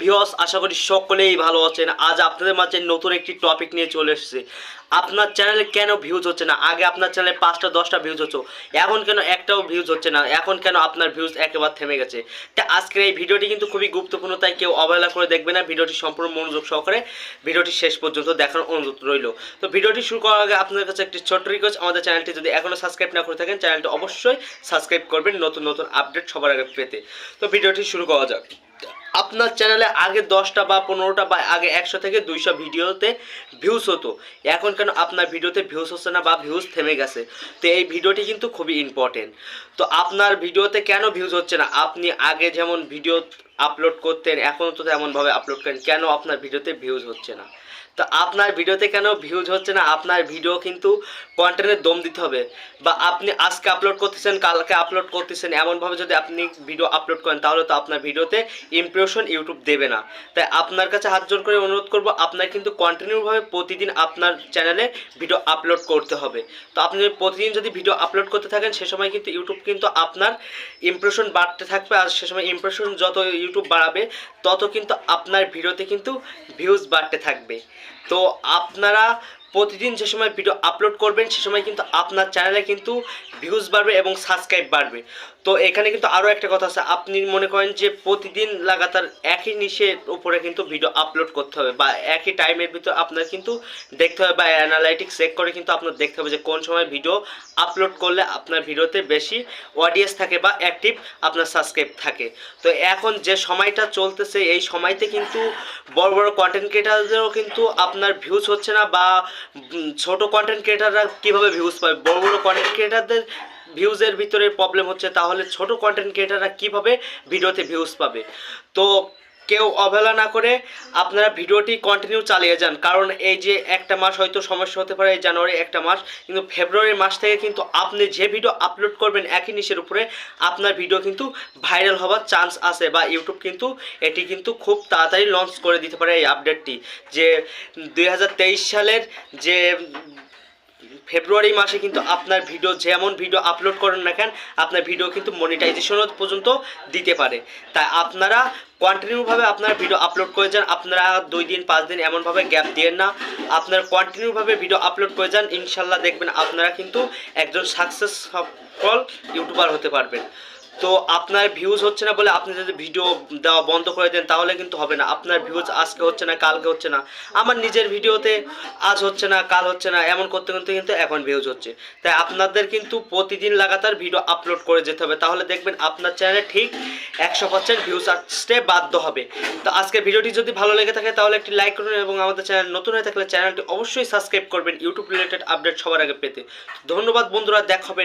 Viewers, আশা করি সকলেই ভালো আছেন। আজ আপনাদের মাঝে নতুন একটি টপিক নিয়ে চলে এসেছি। আপনার চ্যানেলে কেন ভিউজ হচ্ছে না? আগে আপনার চ্যানেলে 5টা 10টা ভিউজ হতো, এখন কেন একটাও ভিউজ হচ্ছে না? এখন কেন আপনার ভিউজ একেবারে থেমে গেছে? তা আজকের এই ভিডিওটি কিন্তু খুবই গুরুত্বপূর্ণ, তাই কেউ অবহেলা করে দেখবে না। ভিডিওটি সম্পূর্ণ মনোযোগ সহকারে ভিডিওটি শেষ পর্যন্ত দেখার অনুরোধ রইল। তো ভিডিওটি শুরু করার আগে আপনাদের কাছে একটি ছোট্ট রিকোয়েস্ট, আমাদের চ্যানেলটি যদি এখনও সাবস্ক্রাইব না করে থাকেন, চ্যানেলটি অবশ্যই সাবস্ক্রাইব করবেন নতুন নতুন আপডেট সবার আগে পেতে। তো ভিডিওটি শুরু করা যাক। আপনার চ্যানেলে আগে 10টা বা 15টা বা আগে 100 থেকে 200 ভিডিওতে ভিউজ হতো, এখন কেন আপনার ভিডিওতে ভিউজ হচ্ছে না বা ভিউজ থেমে গেছে? তো এই ভিডিওটি কিন্তু খুবই ইম্পর্টেন্ট। তো আপনার ভিডিওতে কেন ভিউজ হচ্ছে না? আপনি আগে যেমন ভিডিও আপলোড করতেন, এখন তো তেমনভাবে আপলোড করেন, কেন আপনার ভিডিওতে ভিউজ হচ্ছে না? তো আপনার ভিডিওতে কেন ভিউজ হচ্ছে না? আপনার ভিডিও কিন্তু কন্টেন্টের দম দিতে হবে। বা আপনি আজকে আপলোড করতেছেন, কালকে আপলোড করতেছেন, এমনভাবে যদি আপনি ভিডিও আপলোড করেন, তাহলে তো আপনার ভিডিওতে ইমপ্রেশন ইউটিউব দেবে না। তাই আপনার কাছে হাত জোর করে অনুরোধ করব, আপনার কিন্তু কন্টিনিউভাবে প্রতিদিন আপনার চ্যানেলে ভিডিও আপলোড করতে হবে। তো আপনি প্রতিদিন যদি ভিডিও আপলোড করতে থাকেন, সে সময় কিন্তু ইউটিউব কিন্তু আপনার ইমপ্রেশন বাড়তে থাকবে। আর সে সময় ইমপ্রেশন যত ইউটিউব বাড়াবে, তত কিন্তু আপনার ভিডিওতে কিন্তু ভিউজ বাড়তে থাকবে। তো আপনারা প্রতিদিন যে সময় ভিডিও আপলোড করবেন, সে সময় কিন্তু আপনার চ্যানেলে কিন্তু ভিউজ বাড়বে এবং সাবস্ক্রাইব বাড়বে। তো এখানে কিন্তু আরও একটা কথা আছে, আপনি মনে করেন যে প্রতিদিন লাগাতার একই নিশের উপরে কিন্তু ভিডিও আপলোড করতে হবে বা একই টাইমের ভিতর আপনার কিন্তু দেখতে হবে, বা অ্যানালাইটিক্স চেক করে কিন্তু আপনার দেখতে হবে যে কোন সময় ভিডিও আপলোড করলে আপনার ভিডিওতে বেশি অডিয়েন্স থাকে বা অ্যাক্টিভ আপনার সাবস্ক্রাইব থাকে। তো এখন যে সময়টা চলতেছে, এই সময়তে কিন্তু বড় বড় কন্টেন্ট ক্রিয়েটারদেরও কিন্তু আপনার ভিউজ হচ্ছে না, বা ছোট কন্টেন্ট ক্রিয়েটাররা কীভাবে ভিউজ পাবে? বড় বড় কন্টেন্ট ক্রিয়েটারদের ভিউজের ভিতরে প্রবলেম হচ্ছে, তাহলে ছোট কন্টেন্ট ক্রিয়েটাররা কীভাবে ভিডিওতে ভিউজ পাবে? তো কেউ অবহেলা না করে আপনারা ভিডিওটি কন্টিনিউ চালিয়ে যান। কারণ এই যে একটা মাস হয়তো সমস্যা হতে পারে, এই জানুয়ারি একটা মাস, কিন্তু ফেব্রুয়ারি মাস থেকে কিন্তু আপনি যে ভিডিও আপলোড করবেন একই নিশের উপরে, আপনার ভিডিও কিন্তু ভাইরাল হওয়ার চান্স আছে, বা ইউটিউব কিন্তু এটি কিন্তু খুব তাড়াতাড়ি লঞ্চ করে দিতে পারে এই আপডেটটি, যে 2023 সালের যে ফেব্রুয়ারি মাসে কিন্তু আপনার ভিডিও যেমন ভিডিও আপলোড করেন না কেন, আপনার ভিডিও কিন্তু মনিটাইজেশন পর্যন্ত দিতে পারে। তাই আপনারা কন্টিনিউভাবে আপনার ভিডিও আপলোড করে যান। আপনারা 2 দিন 5 দিন এমনভাবে গ্যাপ দিয়েন না, আপনারা কন্টিনিউভাবে ভিডিও আপলোড করে যান। ইনশাল্লাহ দেখবেন আপনারা কিন্তু একজন সাকসেসফুল ইউটিউবার হতে পারবেন। তো আপনার ভিউজ হচ্ছে না বলে আপনি যদি ভিডিও দেওয়া বন্ধ করে দেন, তাহলে কিন্তু হবে না। আপনার ভিউজ আজকে হচ্ছে না, কালকে হচ্ছে না, আমার নিজের ভিডিওতে আজ হচ্ছে না, কাল হচ্ছে না, এমন করতে করতে কিন্তু এখন ভিউজ হচ্ছে। তাই আপনাদের কিন্তু প্রতিদিন লাগাতার ভিডিও আপলোড করে যেতে হবে, তাহলে দেখবেন আপনার চ্যানেলে ঠিক 100% ভিউজ আসতে বাধ্য হবে। তো আজকের ভিডিওটি যদি ভালো লেগে থাকে, তাহলে একটি লাইক করুন এবং আমাদের চ্যানেল নতুন হয়ে থাকলে চ্যানেলটি অবশ্যই সাবস্ক্রাইব করবেন ইউটিউব রিলেটেড আপডেট সবার আগে পেতে। ধন্যবাদ বন্ধুরা, দেখা হবে।